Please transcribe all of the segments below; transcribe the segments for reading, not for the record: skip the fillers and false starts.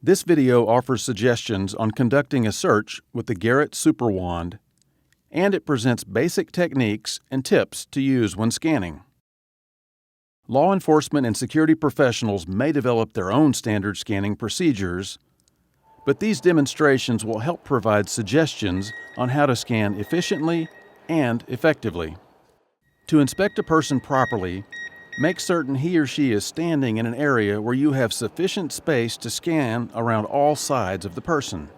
This video offers suggestions on conducting a search with the Garrett Superwand, and it presents basic techniques and tips to use when scanning. Law enforcement and security professionals may develop their own standard scanning procedures, but these demonstrations will help provide suggestions on how to scan efficiently and effectively. To inspect a person properly, make certain he or she is standing in an area where you have sufficient space to scan around all sides of the person.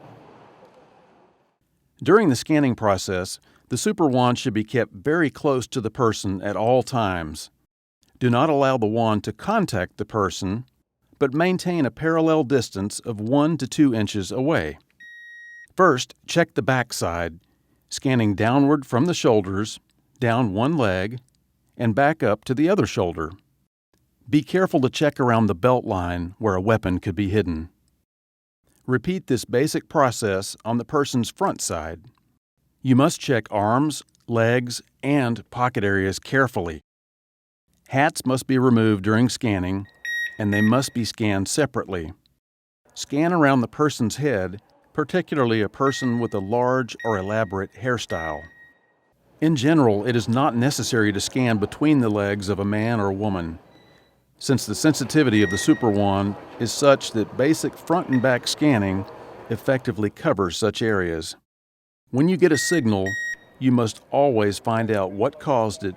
During the scanning process, the Superwand should be kept very close to the person at all times. Do not allow the wand to contact the person, but maintain a parallel distance of 1 to 2 inches away. First, check the back side, scanning downward from the shoulders, down one leg, and back up to the other shoulder. Be careful to check around the belt line where a weapon could be hidden. Repeat this basic process on the person's front side. You must check arms, legs, and pocket areas carefully. Hats must be removed during scanning, and they must be scanned separately. Scan around the person's head, particularly a person with a large or elaborate hairstyle. In general, it is not necessary to scan between the legs of a man or woman, since the sensitivity of the Superwand is such that basic front and back scanning effectively covers such areas. When you get a signal, you must always find out what caused it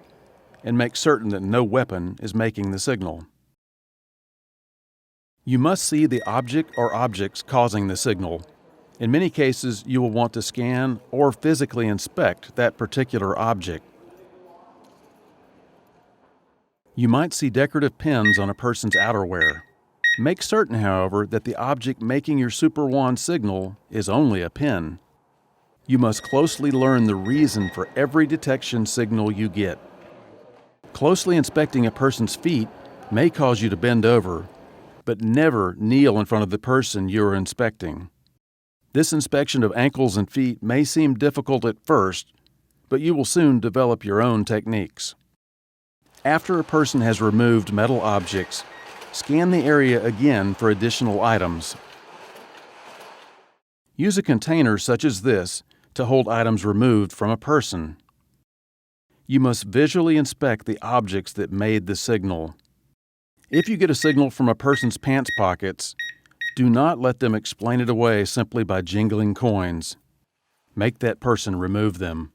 and make certain that no weapon is making the signal. You must see the object or objects causing the signal. In many cases, you will want to scan or physically inspect that particular object. You might see decorative pins on a person's outerwear. Make certain, however, that the object making your Superwand signal is only a pin. You must closely learn the reason for every detection signal you get. Closely inspecting a person's feet may cause you to bend over, but never kneel in front of the person you are inspecting. This inspection of ankles and feet may seem difficult at first, but you will soon develop your own techniques. After a person has removed metal objects, scan the area again for additional items. Use a container such as this to hold items removed from a person. You must visually inspect the objects that made the signal. If you get a signal from a person's pants pockets, do not let them explain it away simply by jingling coins. Make that person remove them.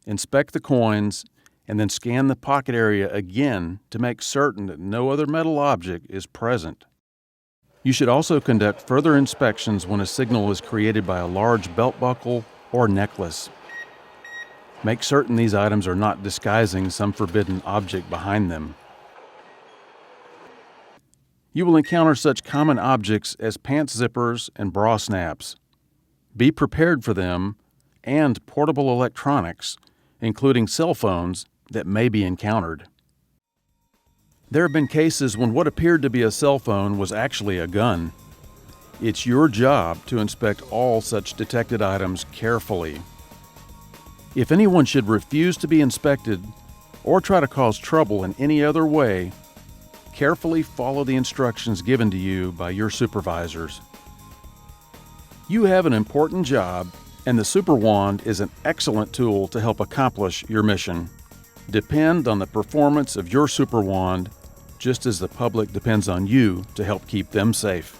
Inspect the coins and then scan the pocket area again to make certain that no other metal object is present. You should also conduct further inspections when a signal is created by a large belt buckle or necklace. Make certain these items are not disguising some forbidden object behind them. You will encounter such common objects as pants zippers and bra snaps. Be prepared for them and portable electronics, including cell phones, that may be encountered. There have been cases when what appeared to be a cell phone was actually a gun. It's your job to inspect all such detected items carefully. If anyone should refuse to be inspected or try to cause trouble in any other way, carefully follow the instructions given to you by your supervisors. You have an important job, and the Superwand is an excellent tool to help accomplish your mission. Depend on the performance of your Superwand, just as the public depends on you to help keep them safe.